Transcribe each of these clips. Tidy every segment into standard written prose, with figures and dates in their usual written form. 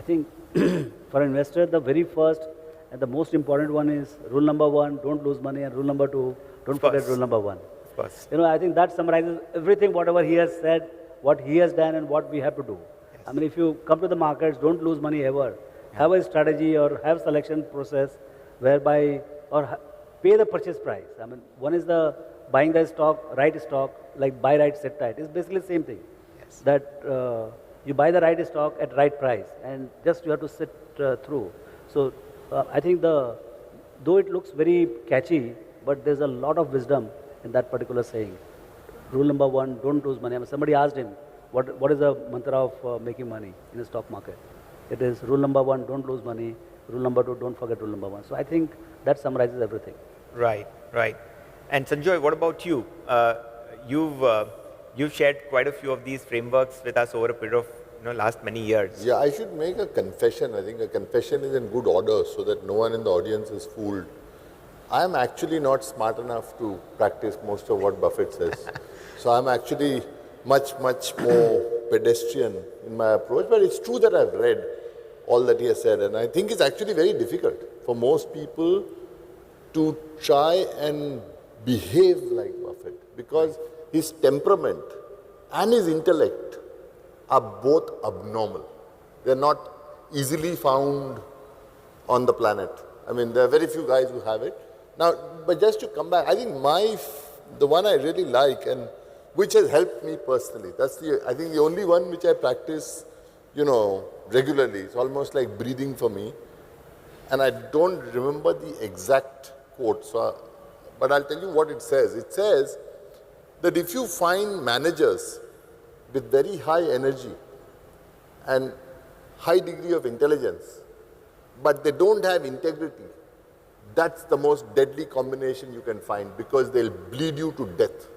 think for an investor, the very first and the most important one is rule number one, don't lose money, and rule number two, don't forget rule number one. First. I think that summarizes everything, whatever he has said, what he has done, and what we have to do. Yes. I mean, if you come to the markets, don't lose money ever. Yeah. Have a strategy or have selection process whereby, or pay the purchase price. I mean, one is the buying the stock, like buy right, set right. It's basically the same thing. Yes. That you buy the right stock at right price, and just you have to sit through. So I think though it looks very catchy, but there's a lot of wisdom in that particular saying. Rule number one, don't lose money. I mean, somebody asked him, what is the mantra of making money in the stock market? It is rule number one, don't lose money. Rule number two, don't forget rule number one. So I think that summarizes everything. Right, right. And Sanjoy, what about you? You've shared quite a few of these frameworks with us over a period of last many years. Yeah, I should make a confession. I think a confession is in good order so that no one in the audience is fooled. I am actually not smart enough to practice most of what Buffett says. So I'm actually much more pedestrian in my approach. But it's true that I've read all that he has said. And I think it's actually very difficult for most people to try and behave like Buffett, because his temperament and his intellect are both abnormal. They're not easily found on the planet. I mean, there are very few guys who have it. Now, but just to come back, I think the one I really like, and which has helped me personally, I think the only one which I practice, regularly. It's almost like breathing for me. And I don't remember the exact quote, but I'll tell you what it says. It says that if you find managers with very high energy and high degree of intelligence, but they don't have integrity, that's the most deadly combination you can find, because they'll bleed you to death.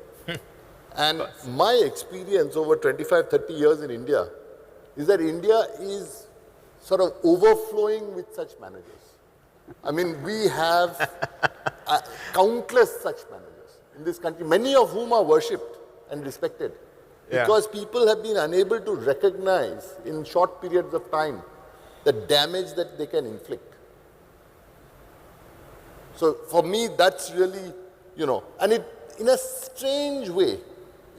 And my experience over 25, 30 years in India is that India is sort of overflowing with such managers. I mean, we have countless such managers in this country, many of whom are worshipped and respected. Because people have been unable to recognize in short periods of time the damage that they can inflict. So for me, that's really, and it, in a strange way,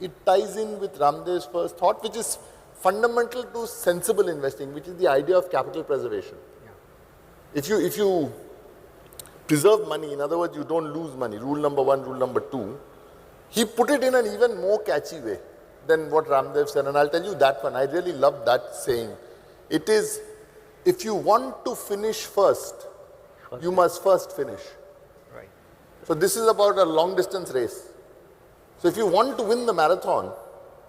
it ties in with Raamdeo's first thought, which is fundamental to sensible investing, which is the idea of capital preservation. Yeah. If you preserve money, in other words, you don't lose money, rule number one, rule number two, he put it in an even more catchy way than what Raamdeo said. And I'll tell you that one. I really love that saying. It is, if you want to finish first, you must first finish. Right. So this is about a long distance race. So if you want to win the marathon,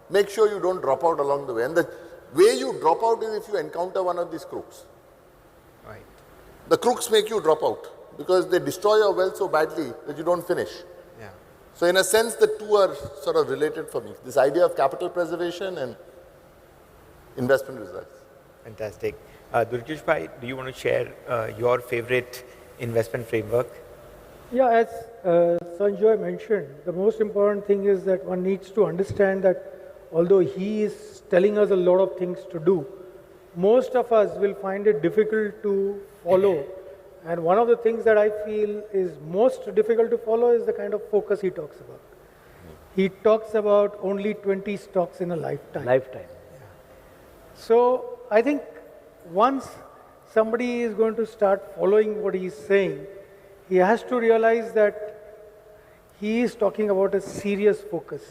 make sure you don't drop out along the way. And the way you drop out is if you encounter one of these crooks. Right. The crooks make you drop out because they destroy your wealth so badly that you don't finish. Yeah. So in a sense, the two are sort of related for me. This idea of capital preservation and investment results. Fantastic. Durjesh Bhai, do you want to share your favorite investment framework? Yeah, as Sanjoy mentioned, the most important thing is that one needs to understand that although he is telling us a lot of things to do, most of us will find it difficult to follow. And one of the things that I feel is most difficult to follow is the kind of focus he talks about. He talks about only 20 stocks in a lifetime. Lifetime. Yeah. So I think once somebody is going to start following what he is saying, he has to realize that he is talking about a serious focus.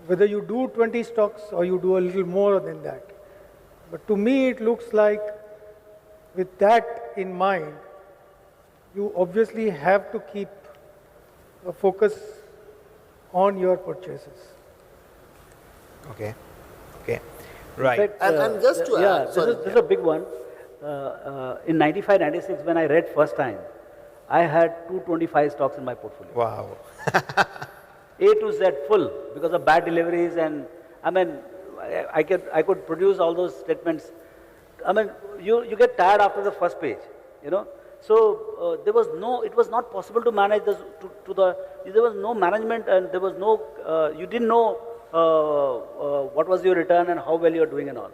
Whether you do 20 stocks or you do a little more than that. But to me, it looks like with that in mind, you obviously have to keep a focus on your purchases. Okay. Okay. Right. In fact, and just to add, this is a big one. In 95, 96, when I read first time, I had 225 stocks in my portfolio. Wow. A to Z full because of bad deliveries, and I mean, I could produce all those statements. I mean, you get tired after the first page, So there was no, it was not possible to manage this there was no management, and there was no, you didn't know what was your return and how well you are doing and all.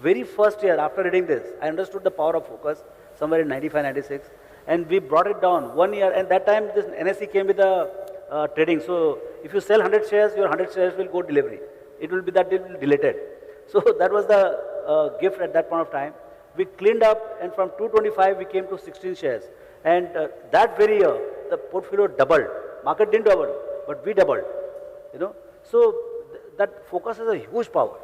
very first year after reading this, I understood the power of focus somewhere in 95, 96, and we brought it down 1 year. And that time, this NSE came with the trading. So if you sell 100 shares, your 100 shares will go delivery. It will be that it will deleted. So that was the gift at that point of time. We cleaned up, and from 225 we came to 16 shares. And that very year, the portfolio doubled. Market didn't double, but we doubled. You know, so that focus has a huge power,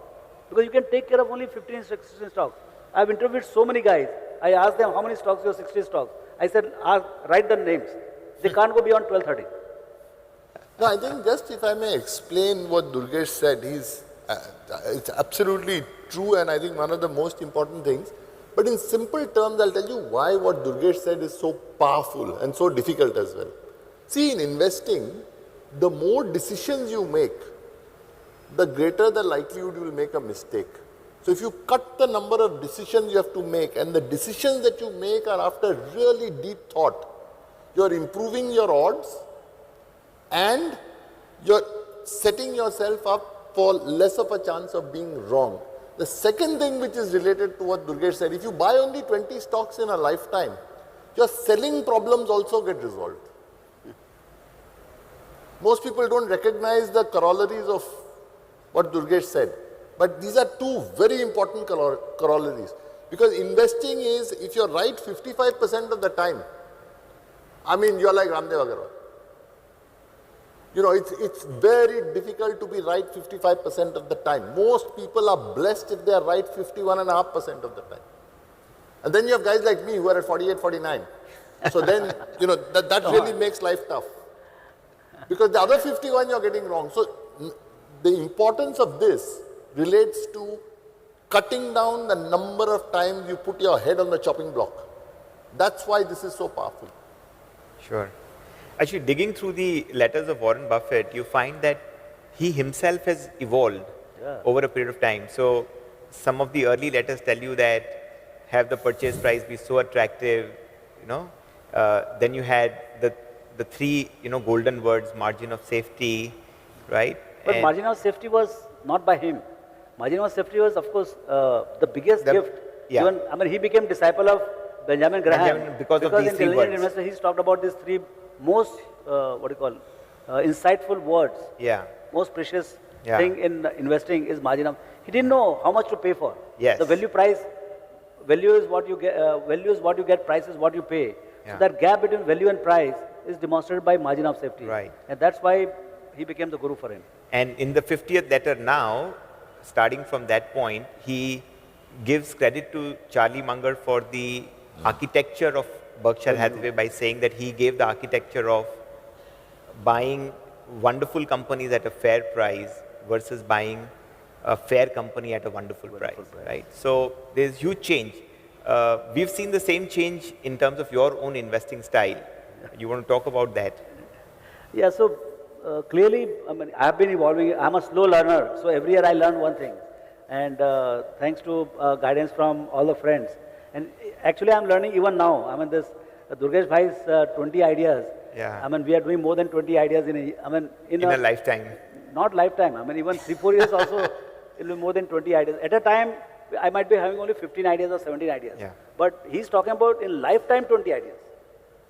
because you can take care of only 15, 16 stocks. I've interviewed so many guys. I asked them how many stocks, your 60 stocks. I said, write the names. They can't go beyond 12, 13. No, I think just if I may explain what Durgesh said, it's absolutely true, and I think one of the most important things. But in simple terms, I'll tell you why what Durgesh said is so powerful and so difficult as well. See, in investing, the more decisions you make, the greater the likelihood you will make a mistake. So if you cut the number of decisions you have to make, and the decisions that you make are after really deep thought, you're improving your odds and you're setting yourself up for less of a chance of being wrong. The second thing which is related to what Durgesh said, if you buy only 20 stocks in a lifetime, your selling problems also get resolved. Most people don't recognize the corollaries of what Durgesh said. But these are two very important corollaries. Because investing is, if you're right 55% of the time, I mean, you're like Raamdeo Agarwal. You know, it's very difficult to be right 55% of the time. Most people are blessed if they are right 51.5% of the time. And then you have guys like me who are at 48, 49. So then, you know, that really makes life tough. Because the other 51 you're getting wrong. So the importance of this relates to cutting down the number of times you put your head on the chopping block. That's why this is so powerful. Sure. Actually, digging through the letters of Warren Buffett, you find that he himself has evolved over a period of time. So some of the early letters tell you that have the purchase price be so attractive, you know. Then you had the three, you know, golden words, margin of safety, right? But and margin of safety was not by him. Margin of safety was, of course, the biggest gift. Yeah. Even, I mean, he became disciple of Benjamin Graham. Because of these three words. Investor, he's talked about these three most, insightful words. Yeah. Most precious thing in investing is margin of. He didn't know how much to pay for. Yes. The value is what you get, price is what you pay. Yeah. So that gap between value and price is demonstrated by margin of safety. Right. And that's why he became the guru for him. And in the 50th letter now, starting from that point, he gives credit to Charlie Munger for the architecture of Berkshire Hathaway by saying that he gave the architecture of buying wonderful companies at a fair price versus buying a fair company at a wonderful price, right? So there's huge change. We've seen the same change in terms of your own investing style. You want to talk about that? Yeah, so clearly, I mean, I've been evolving. I'm a slow learner, so every year I learn one thing. And thanks to guidance from all the friends. And actually, I'm learning even now. I mean, this Durgesh Bhai's 20 ideas. Yeah. I mean, we are doing more than 20 ideas in a lifetime. Not lifetime. I mean, even 3-4 years also, it will be more than 20 ideas. At a time, I might be having only 15 ideas or 17 ideas. Yeah. But he's talking about in lifetime 20 ideas.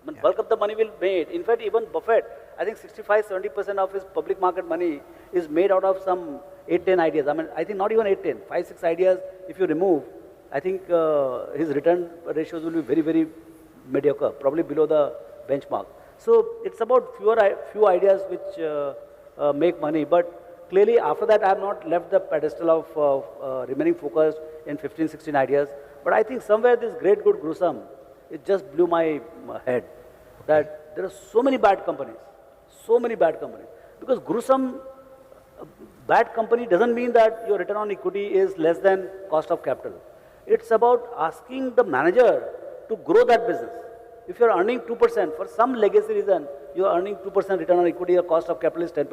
I mean, bulk of the money will be made. In fact, even Buffett, I think 65-70% of his public market money is made out of some 8-10 ideas. I mean, I think not even 8-10, 5-6 ideas. If you remove, I think his return ratios will be very, very mediocre, probably below the benchmark. So it's about few ideas which make money. But clearly, after that, I have not left the pedestal of remaining focused in 15-16 ideas. But I think somewhere this great good gruesome, it just blew my head that there are so many bad companies. Because gruesome, bad company doesn't mean that your return on equity is less than cost of capital. It's about asking the manager to grow that business. If you're earning 2%, for some legacy reason, you're earning 2% return on equity, your cost of capital is 10%.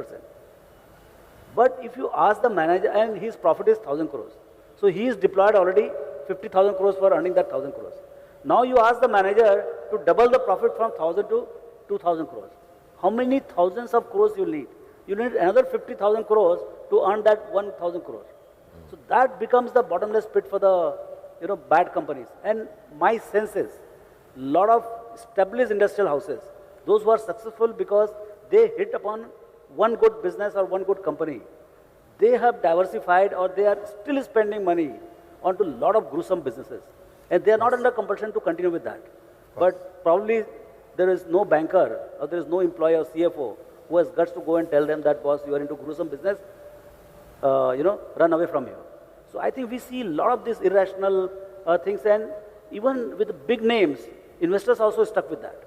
But if you ask the manager, and his profit is 1,000 crores. So he is deployed already 50,000 crores for earning that 1,000 crores. Now you ask the manager to double the profit from 1,000 to 2,000 crores. How many thousands of crores you need? You need another 50,000 crores to earn that 1,000 crores. So that becomes the bottomless pit for the, bad companies. And my sense is, lot of established industrial houses, those who are successful because they hit upon one good business or one good company, they have diversified or they are still spending money onto a lot of gruesome businesses. And they are not under compulsion to continue with that. But probably there is no banker or there is no employee or CFO who has guts to go and tell them that, boss, you are into gruesome business, run away from here. So I think we see a lot of these irrational things, and even with the big names, investors also stuck with that.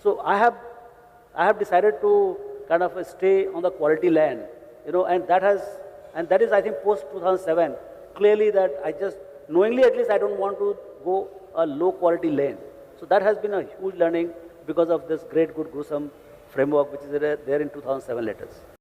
So I have decided to kind of stay on the quality land, and that is I think post 2007 clearly that I just knowingly at least I don't want to go a low quality lane. So that has been a huge learning because of this great good gruesome framework which is there in 2007 letters.